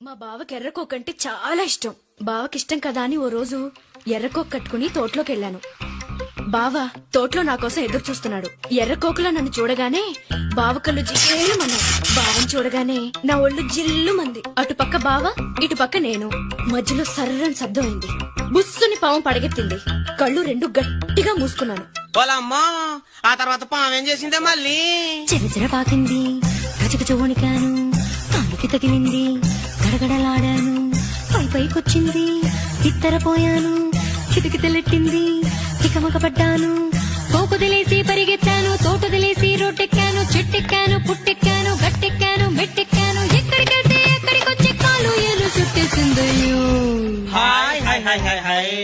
మా బావకి ఎర్రకోక్ అంటే చాలా ఇష్టం. బావకి ఇష్టం కదా అని ఓ రోజు ఎర్రకోక్ కట్టుకుని తోటలోకి వెళ్ళాను. బావ తోటలో నా కోసం ఎదురు చూస్తున్నాడు. ఎర్రకోకలో నన్ను చూడగానే బావ కళ్ళు జిల్లుమన్నాయి. బావని చూడగానే నా ఒళ్ళు జిల్లుమంది. అటుపక్క బావ, ఇటుపక్క నేను. మధ్యలో సర్రని శబ్దం అయింది. బుస్సుని పాము పడగెత్తింది. కళ్ళు రెండు గట్టిగా మూసుకున్నాను. పోలమ్మా, ఆ తర్వాత పాము ఏం చేసిందే మళ్ళీ? చిరచిర పాకింది, గజగజ వణికాను, కాలుకి తగిలింది, గడగడలాడాను, పైకొచ్చింది, తిత్తరపోయాను, కితకితలెట్టింది, తికమకపడ్డాను, తోకుదిలేసి పరిగెత్తాను, తోటదిలేసి రోడ్డెక్కాను, చెట్టెక్కాను, పుట్టెక్కాను, గట్టెక్కాను, మెట్టెక్కాను, ఎక్కడికెళ్తే ఎక్కడికొచ్చి కాలు ఏలు చుట్టేసిందయ్యో. Hi hi hi hi hi.